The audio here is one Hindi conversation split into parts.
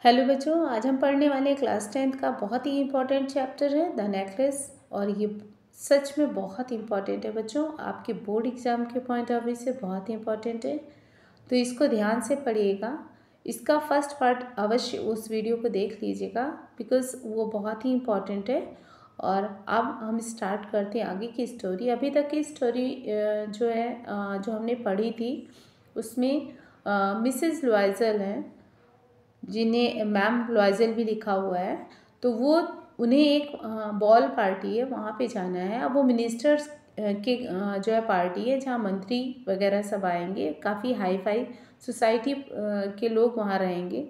हेलो बच्चों, आज हम पढ़ने वाले क्लास 10th का बहुत ही इम्पॉर्टेंट चैप्टर है द नेकलेस। और ये सच में बहुत इम्पॉर्टेंट है बच्चों, आपके बोर्ड एग्ज़ाम के पॉइंट ऑफ व्यू से बहुत ही इम्पॉर्टेंट है। तो इसको ध्यान से पढ़िएगा। इसका फर्स्ट पार्ट अवश्य उस वीडियो को देख लीजिएगा, बिकॉज़ वो बहुत ही इम्पॉर्टेंट है। और अब हम स्टार्ट करते हैं आगे की स्टोरी। अभी तक की स्टोरी जो हमने पढ़ी थी उसमें मिसेस लॉयजल हैं, जिन्हें मैम लॉयजल भी लिखा हुआ है। तो वो उन्हें एक बॉल पार्टी है वहाँ पे जाना है। अब वो मिनिस्टर्स के जो है पार्टी है, जहाँ मंत्री वगैरह सब आएंगे, काफ़ी हाई फाई सोसाइटी के लोग वहाँ रहेंगे।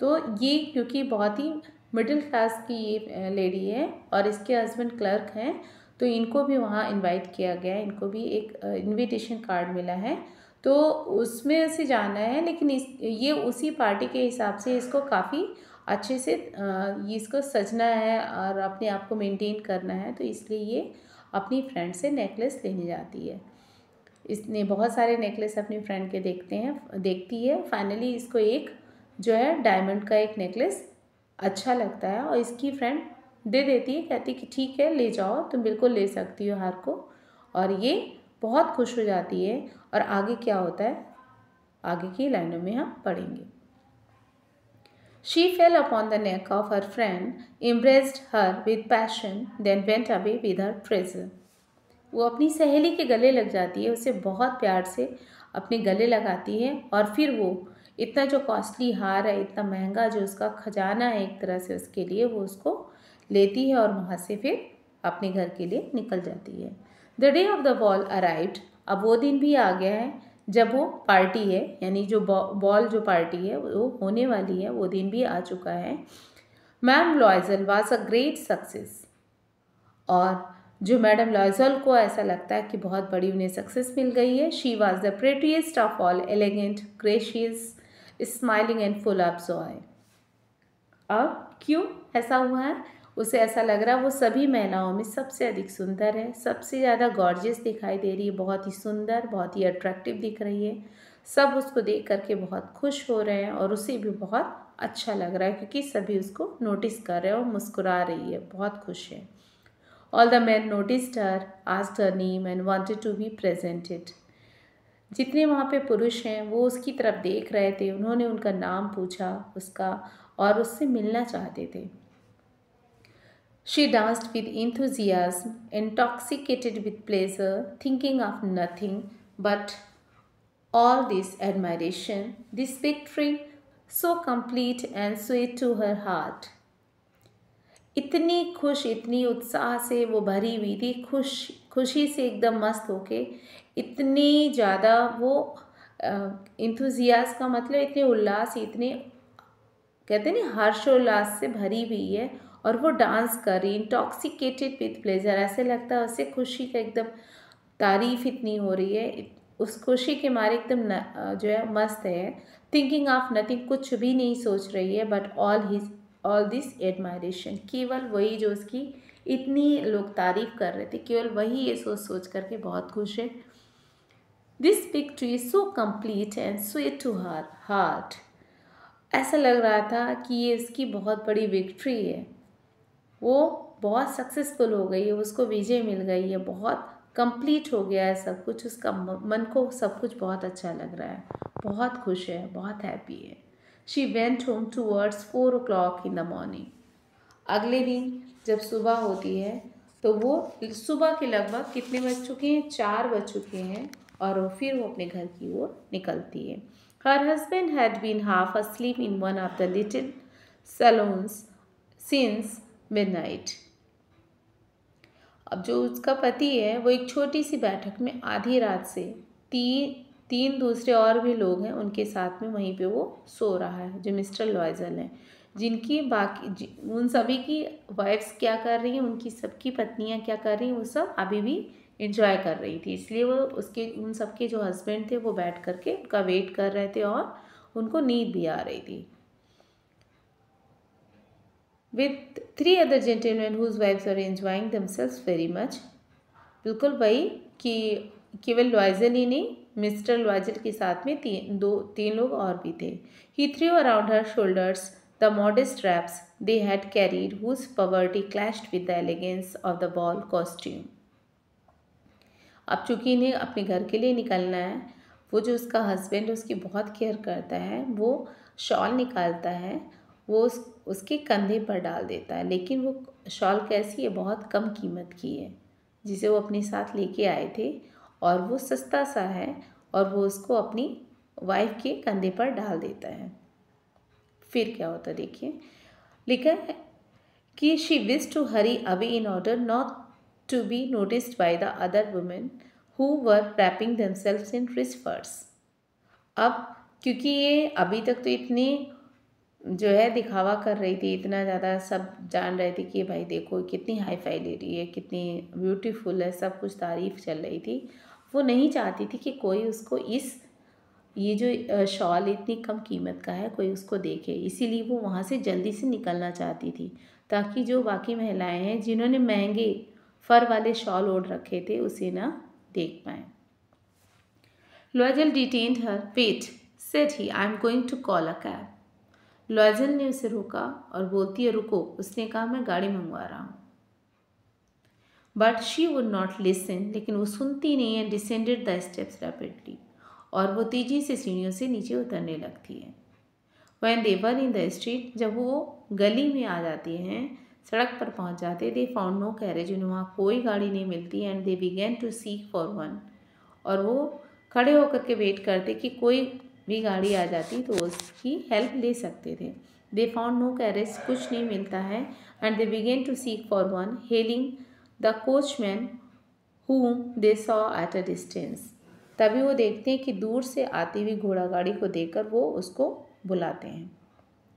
तो ये क्योंकि बहुत ही मिडिल क्लास की ये लेडी है और इसके हस्बैंड क्लर्क हैं, तो इनको भी वहाँ इनवाइट किया गया है। इनको भी एक इनविटेशन कार्ड मिला है, तो उसमें से जाना है। लेकिन ये उसी पार्टी के हिसाब से इसको काफ़ी अच्छे से इसको सजना है और अपने आप को मेंटेन करना है। तो इसलिए ये अपनी फ्रेंड से नेकलेस लेने जाती है। इसने बहुत सारे नेकलेस अपनी फ्रेंड के देखती है। फाइनली इसको एक जो है डायमंड का एक नेकलेस अच्छा लगता है और इसकी फ्रेंड दे देती है, कहती कि ठीक है ले जाओ, तुम बिल्कुल ले सकती हो हार को। और ये बहुत खुश हो जाती है। और आगे क्या होता है आगे की लाइनों में हम पढ़ेंगे। She fell upon the neck of her friend, embraced her with passion, then went away with her treasure. वो अपनी सहेली के गले लग जाती है, उसे बहुत प्यार से अपने गले लगाती है और फिर वो इतना जो कॉस्टली हार है, इतना महंगा जो उसका खजाना है एक तरह से उसके लिए, वो उसको लेती है और वहाँ से फिर अपने घर के लिए निकल जाती है। The day of the ball arrived. अब वो दिन भी आ गया है जब वो पार्टी है, यानी जो बॉल जो पार्टी है वो होने वाली है, वो दिन भी आ चुका है। Ma'am लॉयजल was a great success. और जो मैडम लॉयजल को ऐसा लगता है कि बहुत बड़ी उन्हें सक्सेस मिल गई है। She was the prettiest of all, elegant, gracious, smiling and full of joy. अब क्यों ऐसा हुआ है? उसे ऐसा लग रहा है वो सभी महिलाओं में सबसे अधिक सुंदर है, सबसे ज़्यादा गॉर्जियस दिखाई दे रही है, बहुत ही सुंदर, बहुत ही अट्रैक्टिव दिख रही है। सब उसको देख करके बहुत खुश हो रहे हैं और उसे भी बहुत अच्छा लग रहा है, क्योंकि सभी उसको नोटिस कर रहे हैं और मुस्कुरा रही है, बहुत खुश है। All the man noticed her, asked her name and wanted to be presented. जितने वहाँ पे पुरुष हैं वो उसकी तरफ देख रहे थे, उन्होंने उनका नाम पूछा उसका और उससे मिलना चाहते थे। She danced with enthusiasm, intoxicated with pleasure, thinking of nothing but all this admiration, this victory so complete and sweet to her heart. इतनी खुश, इतनी उत्साह से वो भरी हुई थी, खुशी से एकदम मस्त होके, इतनी ज़्यादा वो इंथुजियाज का मतलब इतने उल्लास, इतने कहते हैं ना हर्षोल्लास से भरी हुई है। और वो डांस कर रही, इंटॉक्सिकेटेड विथ प्लेजर, ऐसे लगता है उसे खुशी का एकदम तारीफ इतनी हो रही है, उस खुशी के मारे एकदम जो है मस्त है। थिंकिंग ऑफ नथिंग, कुछ भी नहीं सोच रही है, बट ऑल दिस एडमायरेशन, केवल वही जो उसकी इतनी लोग तारीफ कर रहे थे, केवल वही ये सोच सोच करके बहुत खुश है। This victory is so complete and sweet to her heart. ऐसा लग रहा था कि ये इसकी बहुत बड़ी विक्ट्री है, वो बहुत सक्सेसफुल हो गई है, उसको विजय मिल गई है, बहुत कंप्लीट हो गया है सब कुछ, उसका मन को सब कुछ बहुत अच्छा लग रहा है, बहुत खुश है, बहुत हैप्पी है। She went home towards 4 o'clock in the morning. अगले दिन जब सुबह होती है तो वो सुबह के लगभग कितने बज चुके हैं, 4 बज चुके हैं, और फिर वो अपने घर की ओर निकलती है। Her husband had been half asleep in one of the little saloons since midnight. अब जो उसका पति है वो एक छोटी सी बैठक में आधी रात से तीन दूसरे और भी लोग हैं उनके साथ में वहीं पे वो सो रहा है, जो मिस्टर लॉयजल हैं, जिनकी उन सभी की वाइफ्स क्या कर रही हैं, उनकी सबकी पत्नियां क्या कर रही हैं, वो सब अभी भी इंजॉय कर रही थी। इसलिए वो उन सबके जो हस्बैंड थे वो बैठ करके उनका वेट कर रहे थे और उनको नींद भी आ रही थी। with 3 other gentlemen whose wives were enjoying themselves very much. बिल्कुल वही कि केवल लॉयजल ही नहीं, मिस्टर लॉयजल के साथ में तीन लोग और भी थे। He threw around her shoulders the modest wraps they had carried, whose poverty clashed with the elegance of the ball costume. अब चूंकि इन्हें अपने घर के लिए निकलना है, वो जो उसका हस्बैंड उसकी बहुत केयर करता है, वो शॉल निकालता है, वो उसके कंधे पर डाल देता है। लेकिन वो शॉल कैसी है, बहुत कम कीमत की है, जिसे वो अपने साथ लेके आए थे, और वो सस्ता सा है, और वो उसको अपनी वाइफ के कंधे पर डाल देता है। फिर क्या होता है देखिए, लिखा है कि she wish to hurry away in order not to be noticed by the other women who were wrapping themselves in rich furs. अब क्योंकि ये अभी तक तो इतनी जो है दिखावा कर रही थी, इतना ज़्यादा सब जान रहे थे कि भाई देखो कितनी हाई फाई ले रही है, कितनी ब्यूटीफुल है, सब कुछ तारीफ चल रही थी। वो नहीं चाहती थी कि कोई उसको ये जो शॉल इतनी कम कीमत का है कोई उसको देखे, इसीलिए वो वहाँ से जल्दी से निकलना चाहती थी, ताकि जो बाकी महिलाएं हैं जिन्होंने महंगे फर वाले शॉल ओढ़ रखे थे उसे ना देख पाए। Loisel detained her. Wait, said he, I am going to call a cab. Loisel ने उसे रोका और बोलती है रुको, उसने कहा मैं गाड़ी मंगवा रहा हूँ। But she would not listen, लेकिन वो सुनती नहीं है। डिसेंडेड द स्टेप्स रैपिडली, और वो तेजी से सीढ़ियों से नीचे उतरने लगती है। When they were in the street, जब वो गली में आ जाती हैं, सड़क पर पहुंच जाते, दे फाउंड नो कैरेज, उन्हें वहाँ कोई गाड़ी नहीं मिलती। And they begin to seek for one, और वो खड़े होकर के वेट करते कि कोई भी गाड़ी आ जाती तो उसकी हेल्प ले सकते थे। दे फाउंड नो कैरेज, कुछ नहीं मिलता है। And they begin to seek for one, hailing the coachman whom they saw at a distance। तभी वो देखते हैं कि दूर से आती हुई घोड़ा गाड़ी को देखकर वो उसको बुलाते हैं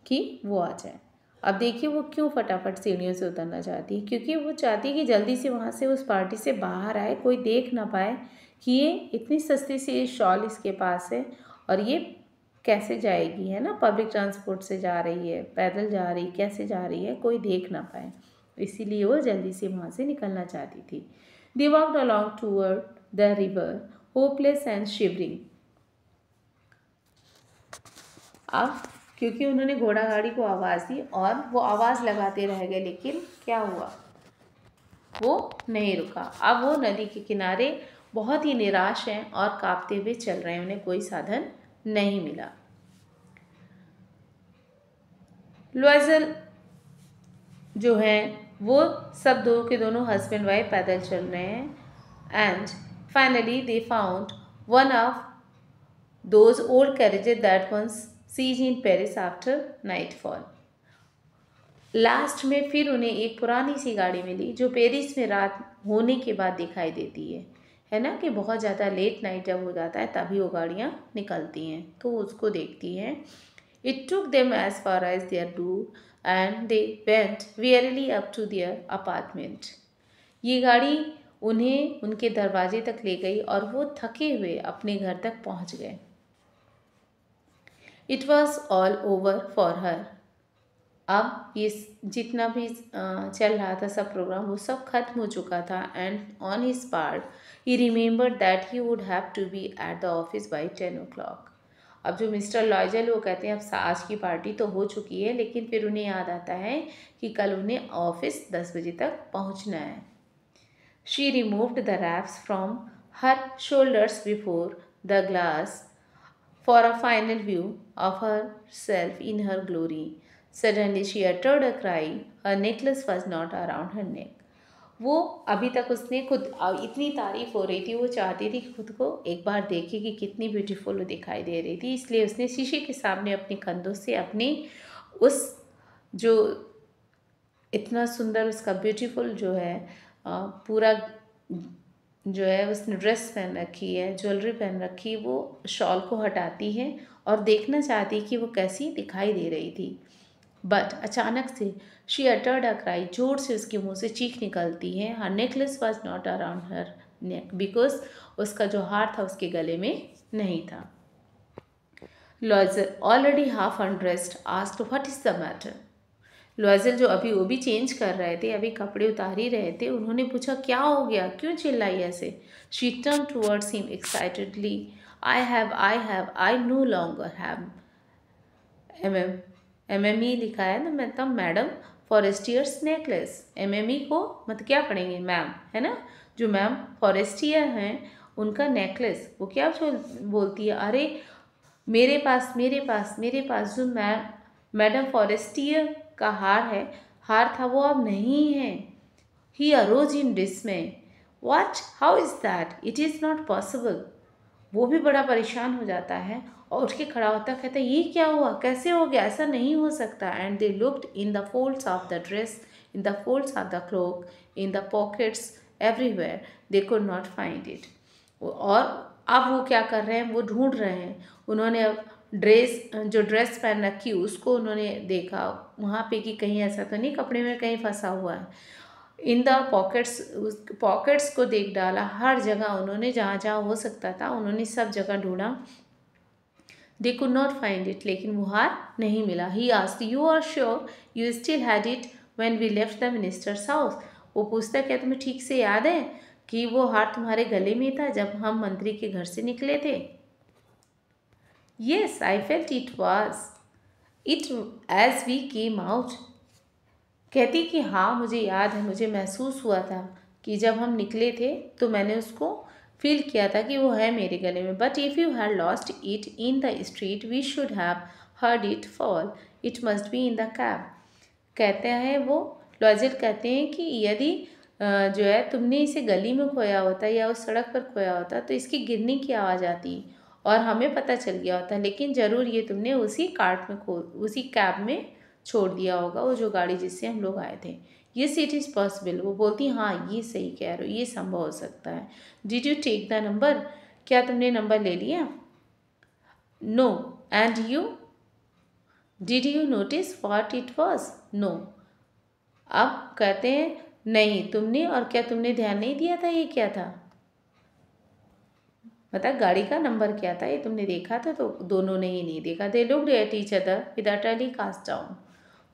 कि वो आ जाए। अब देखिए वो क्यों फटाफट सीढ़ियों से उतरना चाहती है, क्योंकि वो चाहती है कि जल्दी से वहाँ से उस पार्टी से बाहर आए, कोई देख ना पाए कि ये इतनी सस्ती सी शॉल इसके पास है और ये कैसे जाएगी, है ना, पब्लिक ट्रांसपोर्ट से जा रही है, पैदल जा रही, कैसे जा रही है, कोई देख ना पाए, इसीलिए वो जल्दी से वहाँ से निकलना चाहती थी। They walked along toward the river, hopeless and shivering। अब क्योंकि उन्होंने घोड़ा गाड़ी को आवाज़ दी और वो आवाज़ लगाते रह गए, लेकिन क्या हुआ, वो नहीं रुका। अब वो नदी के किनारे बहुत ही निराश हैं और कांपते हुए चल रहे हैं, उन्हें कोई साधन नहीं मिला। लॉयजल जो है वो सब दो के दोनों हस्बैंड वाइफ पैदल चल रहे हैं। And finally they found one of those old carriages that once seen in Paris after nightfall. Last में फिर उन्हें एक पुरानी सी गाड़ी मिली जो पेरिस में रात होने के बाद दिखाई देती है ना, कि बहुत ज़्यादा लेट नाइट जब हो जाता है तभी वो गाड़ियाँ निकलती हैं, तो उसको देखती हैं। It took them as far as their door and they went wearily up to their apartment. ये गाड़ी उन्हें उनके दरवाजे तक ले गई और वो थके हुए अपने घर तक पहुंच गए। It was all over for her. अब ये जितना भी चल रहा था सब प्रोग्राम, वो सब खत्म हो चुका था। And on his part he remembered that he would have to be at the office by 10 o'clock। अब जो मिस्टर लॉयजल वो कहते हैं अब आज की पार्टी तो हो चुकी है, लेकिन फिर उन्हें याद आता है कि कल उन्हें ऑफिस 10 बजे तक पहुंचना है। She removed the wraps from her shoulders before the glass for a final view of her self in her glory. Suddenly she uttered a cry. Her necklace was not around her neck. वो अभी तक उसने खुद इतनी तारीफ हो रही थी, वो चाहती थी कि खुद को एक बार देखे कि कितनी ब्यूटीफुल वो दिखाई दे रही थी, इसलिए उसने शीशे के सामने अपने कंधों से अपने उस जो इतना सुंदर उसका ब्यूटीफुल जो है पूरा जो है उसने ड्रेस पहन रखी है, ज्वेलरी पहन रखी, वो शॉल को हटाती है और देखना चाहती कि वो कैसी दिखाई दे रही थी। बट अचानक से शी अटर्ड अ क्राई, जोर से उसके मुंह से चीख निकलती है। Her necklace was not around her neck, because उसका जो हार था उसके गले में नहीं था। Loisel already half undressed asked what is the matter. Loisel जो अभी वो भी चेंज कर रहे थे, अभी कपड़े उतार ही रहे थे, उन्होंने पूछा क्या हो गया, क्यों चिल्लाई ऐसे। She turn towards him excitedly. I know longer have MME लिखा है ना, मतलब मैडम फॉरेस्टियर्स नेकलेस। MME को मतलब क्या पढ़ेंगे, मैम, है ना। जो मैम फॉरेस्टियर हैं उनका नेकलेस, वो क्या बोलती है, अरे मेरे पास मेरे पास मेरे पास जो मैडम फॉरेस्टियर का हार था वो अब नहीं है। He arose in dismay. What? How is that? It is not possible. वो भी बड़ा परेशान हो जाता है और उठ के खड़ा होता है, कहता है ये क्या हुआ, कैसे हो गया, ऐसा नहीं हो सकता। And they looked in the folds of the dress, in the folds of the cloak, in the pockets, everywhere, they could not find it. और अब वो क्या कर रहे हैं, वो ढूंढ रहे हैं। उन्होंने जो ड्रेस पहन रखी उसको उन्होंने देखा वहाँ पे कि कहीं ऐसा तो नहीं कपड़े में कहीं फंसा हुआ है। इन द पॉकेट्स को देख डाला, हर जगह उन्होंने जहाँ जहाँ हो सकता था उन्होंने सब जगह ढूंढा। They could not find it, लेकिन वो हार नहीं मिला। He asked, you are sure you still had it when we left the minister's house. वो पूछता, क्या तुम्हें ठीक से याद है कि वो हार तुम्हारे गले में था जब हम मंत्री के घर से निकले थे? Yes, I felt it as we came out. कहती कि हाँ मुझे याद है, मुझे महसूस हुआ था कि जब हम निकले थे तो मैंने उसको फील किया था कि वो है मेरे गले में। But if you had lost it in the street we should have heard it fall, it must be in the cab. कहते हैं वो लॉजिल कहते हैं कि यदि जो है तुमने इसे गली में खोया होता या उस सड़क पर खोया होता तो इसकी गिरने की आवाज़ आती और हमें पता चल गया होता, लेकिन ज़रूर ये तुमने उसी कार्ट में उसी कैब में छोड़ दिया होगा, वो जो गाड़ी जिससे हम लोग आए थे। Yes it is possible. वो बोलती हाँ ये सही कह रहे हो, ये संभव हो सकता है। Did you take the number? क्या तुमने नंबर ले लिया? No. And you? Did you notice what it was? No. अब कहते हैं नहीं तुमने, और क्या तुमने ध्यान नहीं दिया था ये क्या था? मतलब गाड़ी का नंबर क्या था ये तुमने देखा था? तो दोनों ने ही नहीं देखा। They looked at each other with utterly cast down.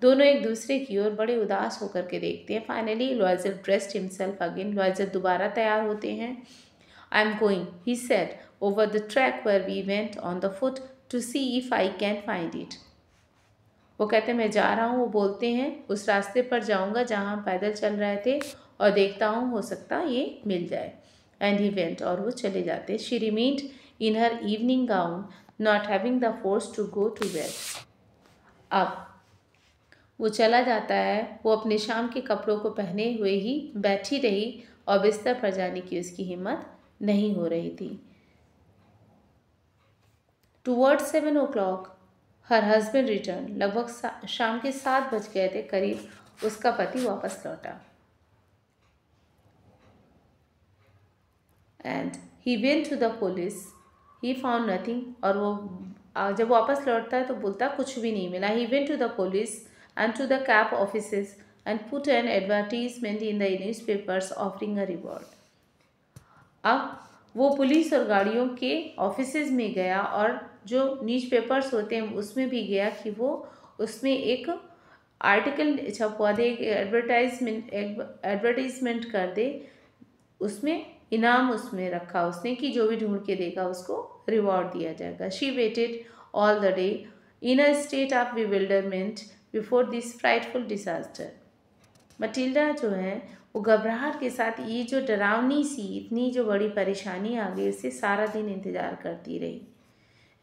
दोनों एक दूसरे की ओर बड़े उदास होकर के देखते हैं। Finally Loisel dressed himself again. Loisel दोबारा तैयार होते हैं। I am going, he said, over the track where we went on the foot to see if I can find it. वो कहते हैं मैं जा रहा हूँ, वो बोलते हैं उस रास्ते पर जाऊँगा जहाँ हम पैदल चल रहे थे और देखता हूँ हो सकता ये मिल जाए। एंड ही वेंट, और वो चले जाते। She remained in her evening gown, not having the force to go to bed. अब वो चला जाता है, वो अपने शाम के कपड़ों को पहने हुए ही बैठी रही और बिस्तर पर जाने की उसकी हिम्मत नहीं हो रही थी। Towards 7 o'clock her husband return. लगभग शाम के 7 बज गए थे करीब, उसका पति वापस लौटा। And he went to the police, he found nothing. और वो जब वापस लौटता है तो बोलता कुछ भी नहीं मिला। He went to the police and to the cab offices and put an advertisement in the newspapers offering a reward. अब वो पुलिस और गाड़ियों के ऑफिसेज में गया और जो न्यूज़पेपर्स होते हैं उसमें भी गया कि वो उसमें एक आर्टिकल छपवा दे, एक एडवर्टाइजमेंट कर दे, उसमें इनाम उसमें रखा उसने कि जो भी ढूंढ के देगा उसको रिवॉर्ड दिया जाएगा। She waited all the day in a state of bewilderment before this frightful disaster. Matilda जो है वो घबराहट के साथ ये जो डरावनी सी इतनी जो बड़ी परेशानी आ गई उससे सारा दिन इंतज़ार करती रही,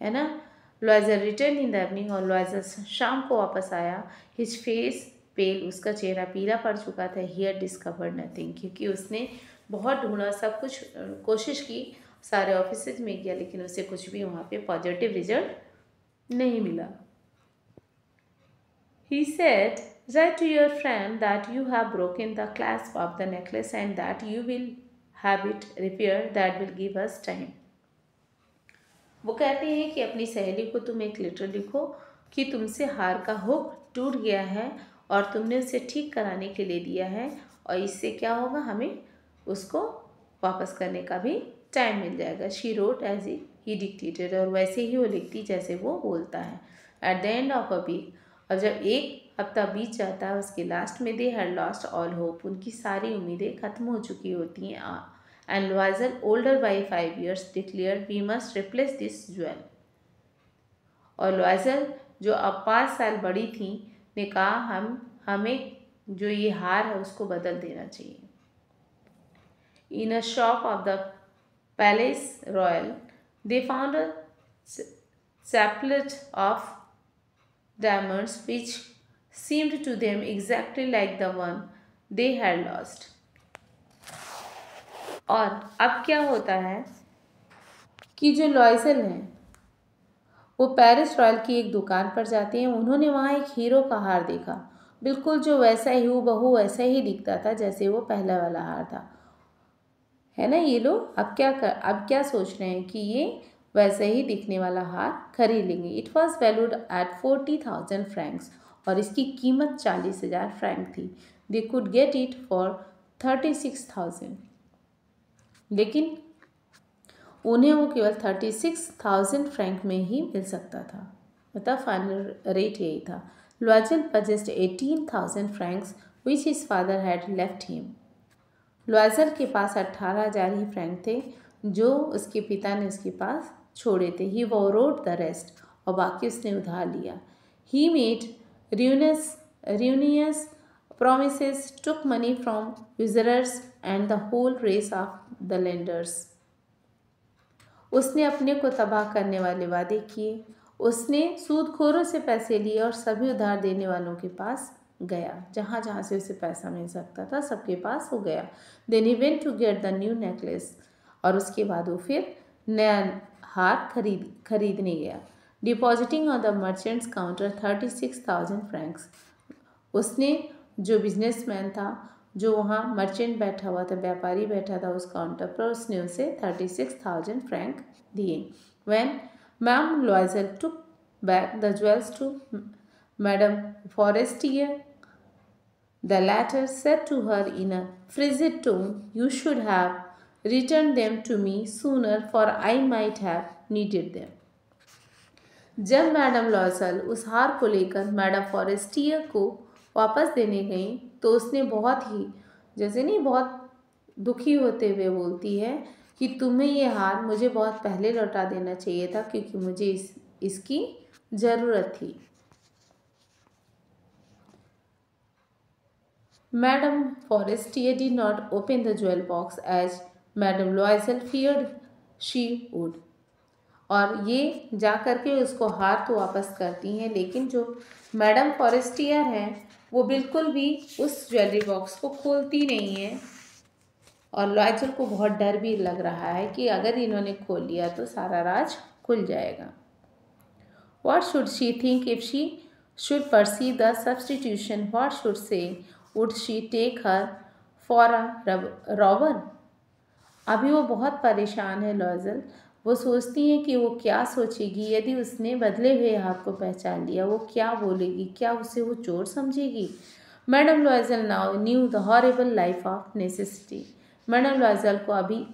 है ना। लॉयजर रिटर्न इन द इवनिंग, और लॉयजर शाम को वापस आया। हिज फेस पेल, उसका चेहरा पीला पड़ चुका था। हियर डिस्कवर्ड नथिंग, क्योंकि उसने बहुत ढूंढा, सब कुछ कोशिश की, सारे ऑफिस में गया, लेकिन उसे कुछ भी वहाँ पे पॉजिटिव रिजल्ट नहीं मिला। He said, write to your friend that you have broken the clasp of the necklace and that you will have it repaired. That will give us time. वो कहते हैं कि अपनी सहेली को तुम एक लेटर लिखो कि तुमसे हार का हुक टूट गया है और तुमने उसे ठीक कराने के लिए दिया है, और इससे क्या होगा, हमें उसको वापस करने का भी टाइम मिल जाएगा। She wrote as he dictated, और वैसे ही वो लिखती जैसे वो बोलता है। At the end of a week, और जब एक हफ्ता बीत जाता है उसके लास्ट में, they had lost all hope, उनकी सारी उम्मीदें खत्म हो चुकी होती हैं। And Loisel, older by 5 years, declare we must replace this jewel. और लॉयजर जो अब 5 साल बड़ी थी, ने कहा हमें जो ये हार है उसको बदल देना चाहिए। In a shop of the palace royal they found a chaplet of diamonds which seemed to them exactly like the one they had lost. और अब क्या होता है कि जो लॉयजल हैं वो पेरिस रॉयल की एक दुकान पर जाते हैं। उन्होंने वहाँ एक हीरो का हार देखा, बिल्कुल जो वैसा ही हूबहू वैसा ही दिखता था जैसे वो पहला वाला हार था, है ना। ये लोग अब क्या सोच रहे हैं कि ये वैसे ही दिखने वाला हार खरीद लेंगे। It was valued at 40,000 Franks और इसकी कीमत 40,000 फ्रैंक थी। They could get it for 36,000, लेकिन उन्हें वो केवल 36,000 फ्रैंक में ही मिल सकता था, मतलब फाइनल रेट यही था। लॉयजल possessed 18,000 Franks which his father had left him. लॉयजल के पास 18,000 ही फ्रैंक थे जो उसके पिता ने उसके पास छोड़े थे। ही बोरोड द रेस्ट, और बाकी उसने उधार लिया। He made ruinous promises, took money from usurers and the whole race of the lenders. उसने अपने को तबाह करने वाले वादे किए, उसने सूदखोरों से पैसे लिए और सभी उधार देने वालों के पास गया। जहाँ जहाँ से उसे पैसा मिल सकता था सबके पास हो गया। Then he went to get the new necklace, और उसके बाद वो फिर नया हार खरीदने गया। Depositing on the merchants counter 36,000 Franks, उसने जो बिजनेसमैन था, जो वहाँ मर्चेंट बैठा हुआ था, व्यापारी बैठा था उस काउंटर पर, उसने उसे 36,000 फ्रैंक दिए। When ma'am लॉयजल took back the jewels to Madame Forestier, the latter said to her in a frigid tone, "You should have returned them to me sooner, for I might have needed them." जब मैडम लॉयजल उस हार को लेकर मैडम फॉरेस्टियर को वापस देने गई तो उसने बहुत ही बहुत दुखी होते हुए बोलती है कि तुम्हें ये हार मुझे बहुत पहले लौटा देना चाहिए था, क्योंकि मुझे इसकी ज़रूरत थी। Madam Forestier did not open the jewel box as madam लॉयजल feared she would, और ये जा कर के उसको हार तो वापस करती हैं, लेकिन जो मैडम फॉरेस्टियर हैं वो बिल्कुल भी उस ज्वेलरी बॉक्स को खोलती नहीं है, और लॉयजल को बहुत डर भी लग रहा है कि अगर इन्होंने खोल लिया तो सारा राज खुल जाएगा। What should she think if she should perceive the substitution? What should say? Would she take her for a robber? अभी वो बहुत परेशान है लॉयजल। वो सोचती है कि वो क्या सोचेगी यदि उसने बदले हुए हाथ को पहचान लिया। वो क्या बोलेगी, क्या उसे वो चोर समझेगी। Madam Loisel now knew the horrible life of necessity. Madam Loisel को अभी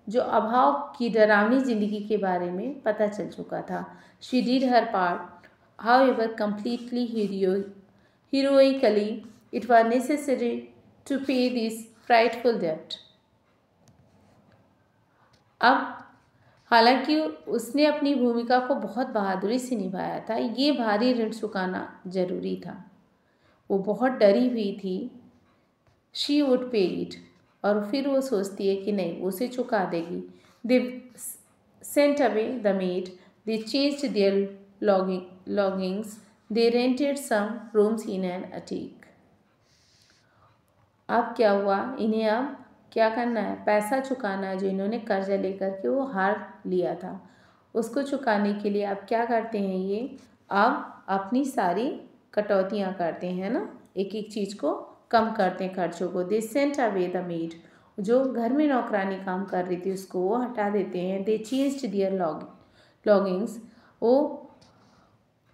जो अभाव की डरावनी जिंदगी के बारे में पता चल चुका था। She did her part however completely heroically. It was necessary to pay this frightful debt. अब हालांकि उसने अपनी भूमिका को बहुत बहादुरी से निभाया था, ये भारी ऋण चुकाना जरूरी था। वो बहुत डरी हुई थी। शी वुड पे इट, और फिर वो सोचती है कि नहीं, वो उसे चुका देगी। They sent away the maid, they changed their lodgings, they rented some rooms in an attic. अब क्या हुआ, इन्हें अब क्या करना है, पैसा चुकाना है जो इन्होंने कर्जा लेकर के वो हार लिया था, उसको चुकाने के लिए अब क्या करते हैं ये, अब अपनी सारी कटौतियाँ करते हैं ना, एक एक चीज़ को कम करते हैं खर्चों को। दे सेंट अवे द मेड, जो घर में नौकरानी काम कर रही थी उसको वो हटा देते हैं। दे चेंज्ड देयर लॉगिंग्स, वो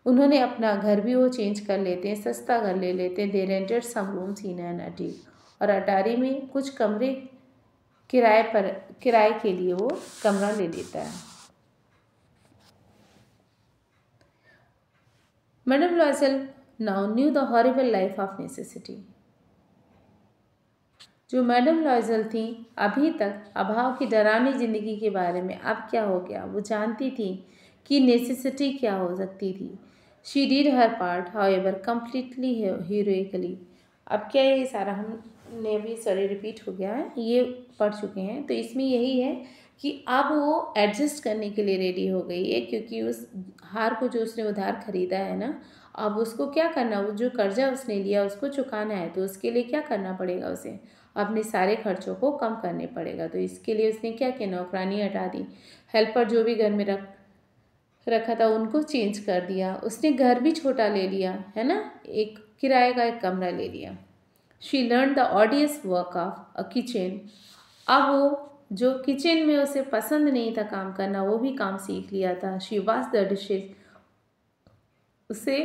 उन्होंने अपना घर भी वो चेंज कर लेते हैं, सस्ता घर ले लेते हैं। They rented some rooms in an attic, और अटारी में कुछ कमरे किराए के लिए वो कमरा ले लेता है। Madam Loisel now knew the horrible life of necessity. जो मैडम लॉयजल थी अभी तक अभाव की डरावनी जिंदगी के बारे में, अब क्या हो गया, वो जानती थी कि नेसेसिटी क्या हो सकती थी। She did her part however completely heroically. अब क्या है, ये सारा हमने भी रिपीट हो गया है, ये पढ़ चुके हैं। तो इसमें यही है कि अब वो एडजस्ट करने के लिए रेडी हो गई है, क्योंकि उस हार को जो उसने उधार खरीदा है ना, अब उसको क्या करना, वो जो कर्जा उसने लिया उसको चुकाना है। तो उसके लिए क्या करना पड़ेगा, उसे अपने सारे खर्चों को कम करने पड़ेगा। तो इसके लिए उसने क्या किया, नौकरानी हटा दी, हेल्पर जो भी घर में रखा था उनको चेंज कर दिया। उसने घर भी छोटा ले लिया है ना, एक किराए का एक कमरा ले लिया। She learn the ऑडियस work of a kitchen. अब वो जो किचन में उसे पसंद नहीं था काम करना, वो भी काम सीख लिया था। शी वॉश द डिशेज, उसे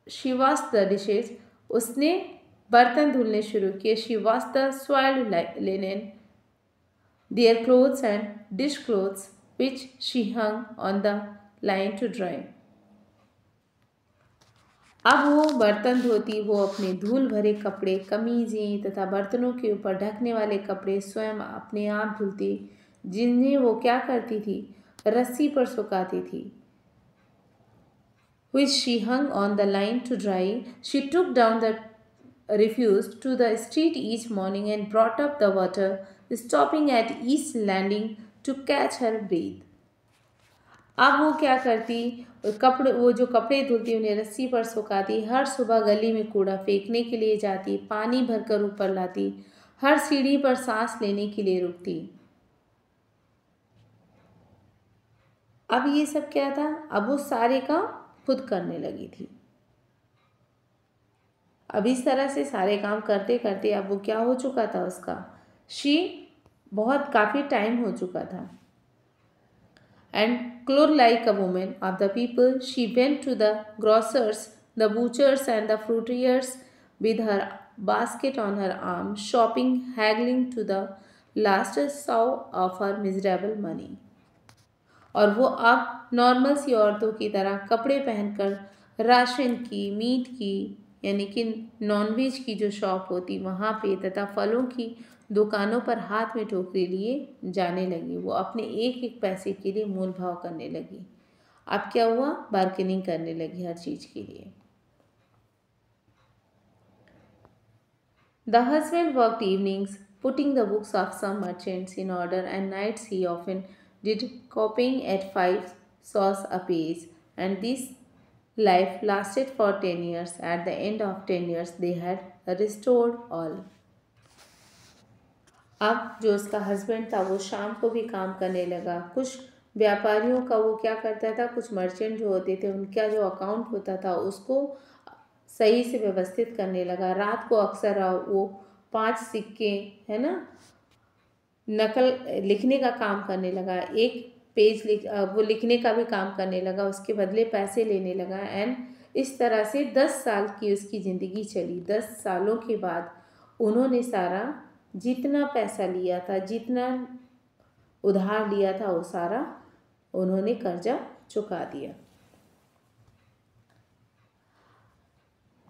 शी वॉश द डिशेज, उसने बर्तन धुलने शुरू किए। She wash the soiled linen, their clothes and dish clothes which she hung on the line to dry। अब वो बर्तन धोती, वो अपने धूल भरे कपड़े, कमीजें तथा बर्तनों के ऊपर ढकने वाले कपड़े स्वयं अपने आप धुलती, जिन्हें वो क्या करती थी, रस्सी पर सुखाती थी। which she hung on the line to dry। She took down the refuse to the street each morning and brought up the water, stopping at each landing to catch her breath। अब वो क्या करती, वो जो कपड़े धुलती उन्हें रस्सी पर सुखाती, हर सुबह गली में कूड़ा फेंकने के लिए जाती, पानी भरकर ऊपर लाती, हर सीढ़ी पर सांस लेने के लिए रुकती। अब ये सब क्या था, अब वो सारे काम खुद करने लगी थी। अब इस तरह से सारे काम करते करते अब वो क्या हो चुका था, उसका काफ़ी टाइम हो चुका था। And clothed like a woman of the people, she went to the grocers, the butchers and the fruiterers with her basket on her arm, shopping, haggling to the last sou of her miserable money। और वो अब नॉर्मल सी औरतों की तरह कपड़े पहनकर राशन की, मीट की यानी कि नॉनवेज की जो शॉप होती वहाँ पे तथा फलों की दुकानों पर हाथ में टोकरी लिए जाने लगी। वो अपने एक एक पैसे के लिए मोल भाव करने लगी। अब क्या हुआ, बार्गेनिंग करने लगी हर चीज़ के लिए। The husband worked evenings putting the books of some merchants in order and nights he often did copying at 5 sous a page and this life lasted for 10 years। At the end of 10 years they had restored all। अब जो उसका हस्बैंड था वो शाम को भी काम करने लगा। कुछ व्यापारियों का वो क्या करता था, कुछ मर्चेंट जो होते थे उनका जो अकाउंट होता था उसको सही से व्यवस्थित करने लगा। रात को अक्सर वो 5 सिक्के है ना नकल लिखने का काम करने लगा, एक पेज वो लिखने का भी काम करने लगा, उसके बदले पैसे लेने लगा। एंड इस तरह से 10 साल की उसकी ज़िंदगी चली। 10 सालों के बाद उन्होंने सारा जितना पैसा लिया था, जितना उधार लिया था, वो सारा उन्होंने कर्जा चुका दिया।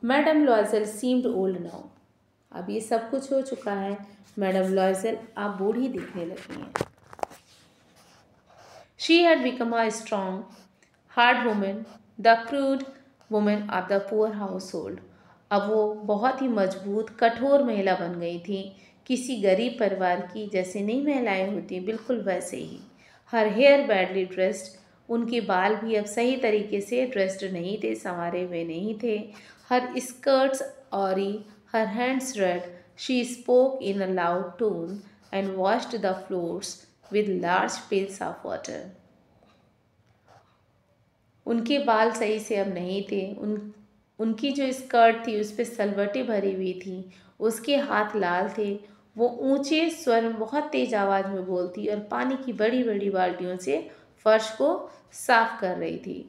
Madam Loisel seemed old now. अब ये सब कुछ हो चुका है, मैडम लॉयज़ेल आप बूढ़ी दिखने लगी हैं। She had become a strong, hard woman, the crude woman of the poor household। अब वो बहुत ही मजबूत, कठोर महिला बन गई थी, किसी गरीब परिवार की जैसे नई महिलाएं होती बिल्कुल वैसे ही। हर हेयर बैडली ड्रेस्ड, उनके बाल भी अब सही तरीके से ड्रेस्ड नहीं थे, संवारे हुए नहीं थे। Her skirts awry, her hands red. She spoke in a loud tone and washed the floors with large pails of water। उनके बाल सही से अब नहीं थे, उनकी जो स्कर्ट थी उस पर सलवटें भरी हुई थी, उसके हाथ लाल थे। वो ऊंचे स्वर में बहुत तेज आवाज़ में बोलती और पानी की बड़ी बड़ी बाल्टियों से फर्श को साफ कर रही थी।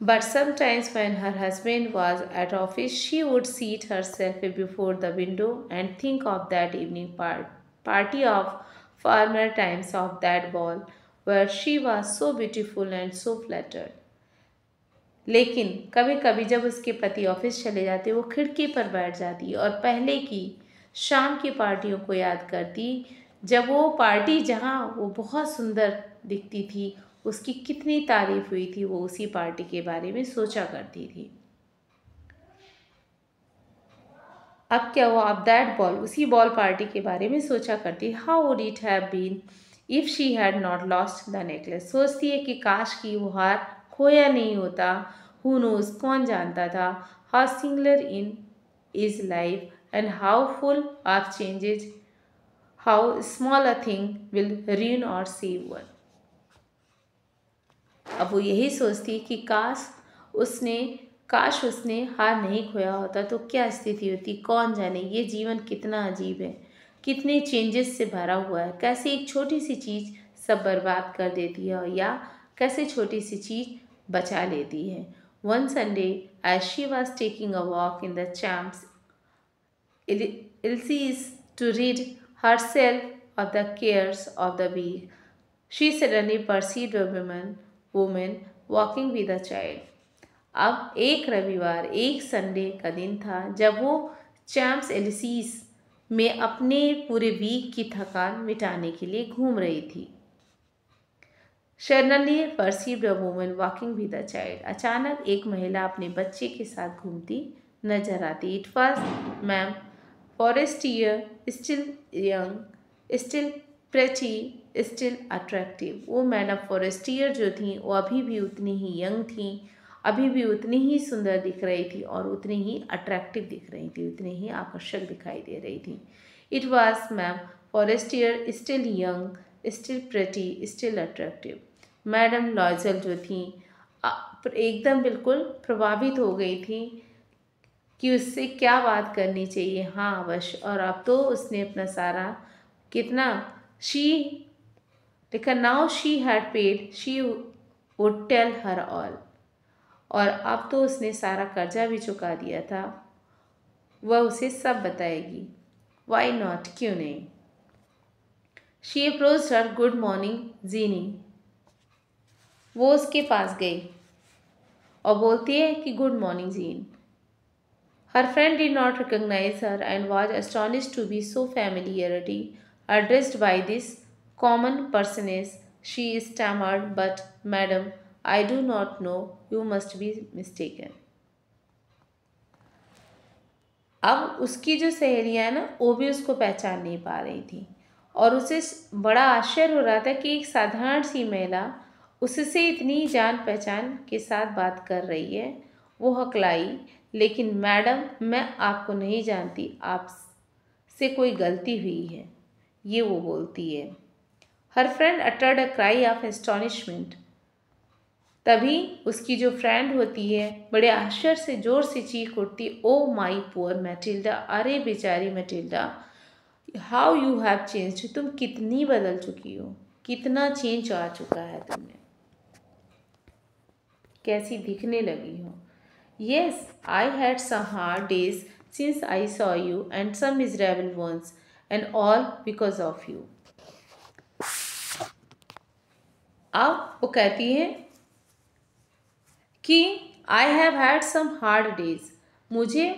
But sometimes when her husband was at office, she would seat herself before the window and think of that evening party of former times, of that ball where she was so beautiful and so flattered। लेकिन कभी कभी जब उसके पति ऑफिस चले जाते वो खिड़की पर बैठ जाती और पहले की शाम की पार्टियों को याद करती, जब वो पार्टी जहाँ वो बहुत सुंदर दिखती थी उसकी कितनी तारीफ हुई थी, वो उसी पार्टी के बारे में सोचा करती थी। अब क्या हुआ, अब दैट बॉल, उसी बॉल पार्टी के बारे में सोचा करती, how would it have been if she had not lost the necklace. सोचती है कि काश की वो हार खोया नहीं होता। हु नोज, कौन जानता था, how singular in is life and how full of changes, how small a thing will ruin और सेव वन। अब वो यही सोचती कि काश उसने हार नहीं खोया होता तो क्या स्थिति होती, कौन जाने। ये जीवन कितना अजीब है, कितने चेंजेस से भरा हुआ है। कैसे एक छोटी सी चीज़ सब बर्बाद कर देती है, या कैसे छोटी सी चीज़ बचा लेती है। One Sunday as she was taking a walk in the Champs, Elsie is to rid herself of the cares of the week. She suddenly perceived a woman walking with a child. अब एक रविवार, एक संडे का दिन था जब वो चैम्प्स एलिसीज में अपने पूरे वीक की थकान मिटाने के लिए घूम रही थी। Suddenly perceived a woman walking with a child. अचानक एक महिला अपने बच्चे के साथ घूमती नजर आती। It was ma'am Forestier, still young, still pretty, still attractive. वो मैडम फॉरेस्टियर जो थी वो अभी भी उतनी ही यंग थी, अभी भी उतनी ही सुंदर दिख रही थी और उतनी ही अट्रैक्टिव दिख रही थी, उतनी ही आकर्षक दिखाई दे रही थी। It was ma'am Forestier, still young, still pretty, still attractive. Madam लॉयजल जो थी एकदम बिल्कुल प्रभावित हो गई थी कि उससे क्या बात करनी चाहिए। हाँ अवश्य। और अब तो उसने अपना सारा कितना लेकिन now she had paid, she would tell her all. और अब तो उसने सारा कर्जा भी चुका दिया था, वह उसे सब बताएगी। वाई नॉट, क्यों नहीं। She approached her, good morning Jeanne. वो उसके पास गई और बोलती है कि good morning Jeanne. Her friend did not recognize her and was astonished to be so familiarly addressed by this common personage. She stammered, "But, madam, I do not know. You must be mistaken." अब उसकी जो सहेलियाँ ना वो भी उसको पहचान नहीं पा रही थी और उसे बड़ा आश्चर्य हो रहा था कि एक साधारण सी महिला उससे इतनी जान पहचान के साथ बात कर रही है। वो हकलाई, लेकिन मैडम मैं आपको नहीं जानती, आपसे कोई गलती हुई है, ये वो बोलती है। Her friend uttered a cry of astonishment. तभी उसकी जो फ्रेंड होती है बड़े आश्चर्य से जोर से चीख उठती, ओ माई पुअर मैटिल्डा, अरे बेचारी Matilda, how you have changed, तुम कितनी बदल चुकी हो, कितना चेंज आ चुका है तुमने, कैसी दिखने लगी हो। Yes, I had some hard days since I saw you and some miserable ones, and all because of you. अब वो कहती है कि I have had some hard days, मुझे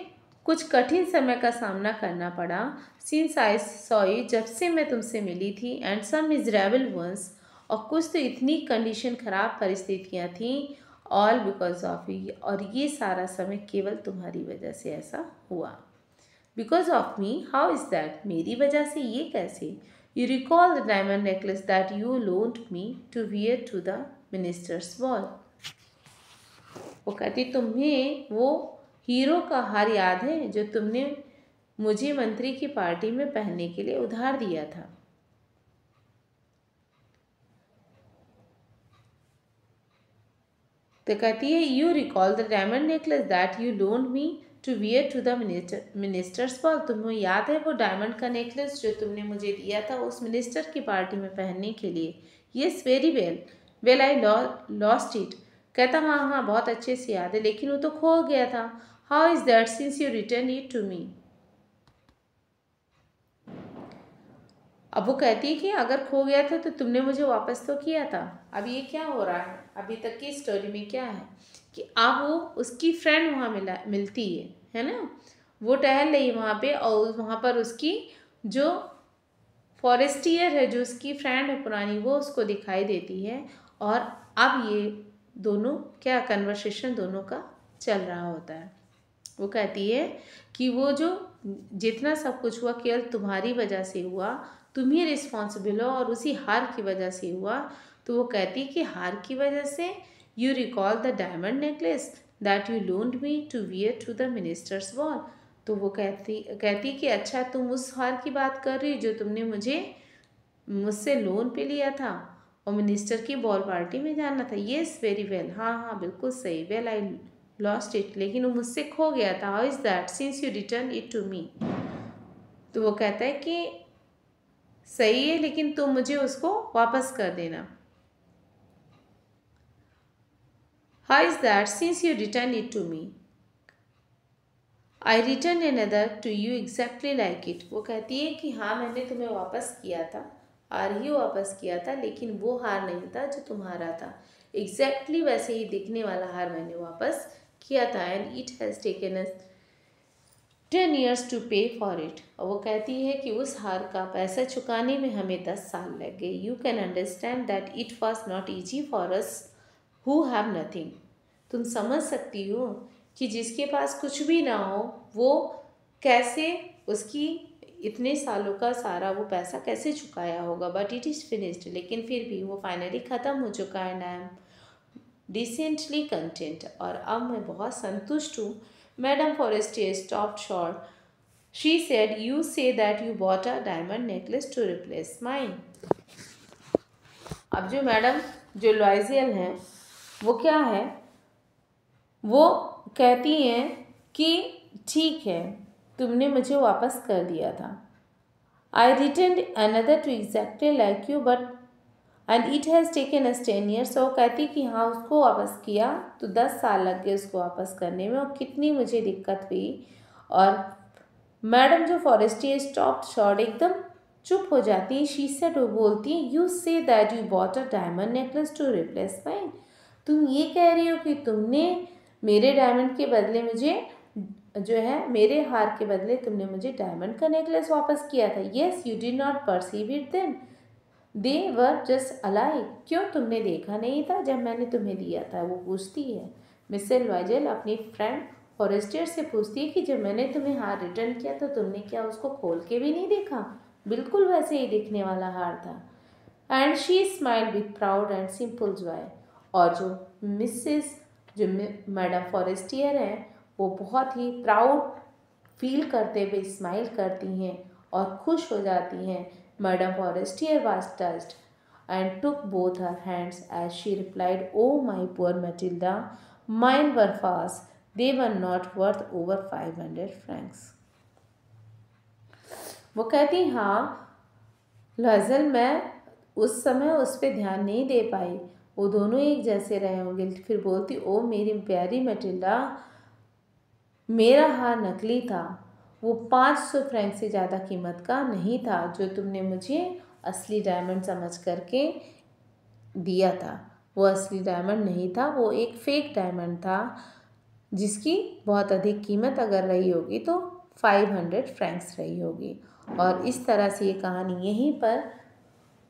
कुछ कठिन समय का सामना करना पड़ा, since I saw you, जब से मैं तुमसे मिली थी, and some miserable ones, और कुछ तो इतनी कंडीशन खराब परिस्थितियाँ थीं, ऑल बिकॉज ऑफ यू, और ये सारा समय केवल तुम्हारी वजह से ऐसा हुआ। Because of me, how is that, मेरी वजह से ये कैसे। You recall the diamond necklace that you loaned me to wear to the minister's ball. वो कहती तुम्हें वो हीरो का हार याद है जो तुमने मुझे मंत्री की पार्टी में पहनने के लिए उधार दिया था। तो कहती है you recall the diamond necklace that you loaned me to wear to the minister's ball. तुम्हें याद है वो डायमंड का नेकलेस जो तुमने मुझे दिया था उस मिनिस्टर की पार्टी में पहनने के लिए। Yes very well, well I lost it. कहता हाँ हाँ बहुत अच्छे से याद है, लेकिन वो तो खो गया था। How is that since you return it to me. अब वो कहती है कि अगर खो गया था तो तुमने मुझे वापस तो किया था। अब ये क्या हो रहा है, अभी तक की स्टोरी में क्या है कि अब वो उसकी फ्रेंड वहाँ मिलती है ना, वो टहल रही वहाँ पे और वहाँ पर उसकी जो फॉरेस्टियर है, जो उसकी फ्रेंड है पुरानी, वो उसको दिखाई देती है और अब ये दोनों क्या कन्वर्सेशन दोनों का चल रहा होता है। वो कहती है कि वो जो जितना सब कुछ हुआ केवल तुम्हारी वजह से हुआ, तुम ही रिस्पॉन्सिबल हो और उसी हार की वजह से हुआ। तो वो कहती कि हार की वजह से you recall the diamond necklace that you loaned me to wear to the minister's ball. तो वो कहती कि अच्छा तुम उस हार की बात कर रही जो तुमने मुझसे लोन पे लिया था और मिनिस्टर की बॉल पार्टी में जाना था। येस वेरी वेल, हाँ हाँ बिल्कुल सही। वेल आई लॉस्ट इट, लेकिन वो मुझसे खो गया था। How is that since you return it to me. तो वो कहता है कि सही है लेकिन तुम मुझे उसको वापस कर देना। How is that since you return it to me I return another to you exactly like it. वो कहती है कि हाँ मैंने तुम्हें वापस किया था, हार ही वापस किया था, लेकिन वो हार नहीं था जो तुम्हारा था। एग्जैक्टली वैसे ही दिखने वाला हार मैंने वापस किया था। And it has taken us 10 years to pay for it. और वो कहती है कि उस हार का पैसा चुकाने में हमें 10 साल लग गए। You can understand that it was not easy for us who have nothing. तुम समझ सकती हो कि जिसके पास कुछ भी ना हो वो कैसे उसकी इतने सालों का सारा वो पैसा कैसे चुकाया होगा। बट इट इज़ फिनिश्ड, लेकिन फिर भी वो फाइनली ख़त्म हो चुका है। And I am decently content, और अब मैं बहुत संतुष्ट हूँ। Madam Forestier stopped short. She said you say that you bought a diamond necklace to replace mine. अब जो मैडम जो लॉयजियल हैं वो क्या है, वो कहती हैं कि ठीक है तुमने मुझे वापस कर दिया था। I return another two exactly like you but and it has taken us 10 years। तो वो कहती कि हाँ उसको वापस किया तो 10 साल लग गए उसको वापस करने में, और कितनी मुझे दिक्कत हुई। और मैडम जो फॉरेस्टियर स्टॉप शॉर्ट, एकदम चुप हो जाती। शी सेड, वो बोलती you say that you bought a diamond necklace to replace mine. तुम ये कह रही हो कि तुमने मेरे डायमंड के बदले मुझे जो है मेरे हार के बदले तुमने मुझे डायमंड का नेकलेस वापस किया था। Yes you did not perceive it then, they were just alike. क्यों तुमने देखा नहीं था जब मैंने तुम्हें दिया था। वो पूछती है, मिसेस वाइजल अपनी फ्रेंड फॉरेस्टियर से पूछती है कि जब मैंने तुम्हें हार रिटर्न किया तो तुमने क्या उसको खोल के भी नहीं देखा। बिल्कुल वैसे ही दिखने वाला हार था। And she smile with proud and simple Joy. और जो मिसेस जो मैडम फॉरेस्टियर हैं वो बहुत ही प्राउड फील करते हुए स्माइल करती हैं और खुश हो जाती हैं। Madam Forestier was touched and took both her hands as she replied, "Oh, my poor Matilda, mine were fast. They were not worth over 500 francs." वो कहती हाँ लहजल मैं उस समय उस पर ध्यान नहीं दे पाई, वो दोनों एक जैसे रहे होंगे। फिर बोलती, ओ मेरी प्यारी मटिल्डा, मेरा हार नकली था, वो 500 फ्रैंक से ज़्यादा कीमत का नहीं था जो तुमने मुझे असली डायमंड समझ करके दिया था। वो असली डायमंड नहीं था, वो एक फेक डायमंड था जिसकी बहुत अधिक कीमत अगर रही होगी तो 500 फ्रैंक्स रही होगी। और इस तरह से ये कहानी यहीं पर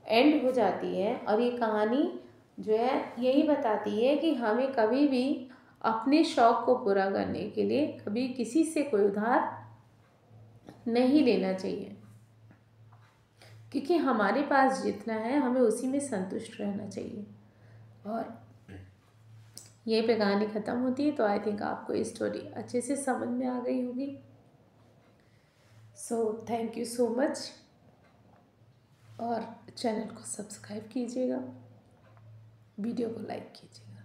एंड हो जाती है। और ये कहानी जो है यही बताती है कि हमें कभी भी अपने शौक़ को पूरा करने के लिए कभी किसी से कोई उधार नहीं लेना चाहिए, क्योंकि हमारे पास जितना है हमें उसी में संतुष्ट रहना चाहिए। और यहीं पे कहानी ख़त्म होती है। तो आई थिंक आपको ये स्टोरी अच्छे से समझ में आ गई होगी। So thank you so much, और चैनल को सब्सक्राइब कीजिएगा, वीडियो को लाइक कीजिएगा।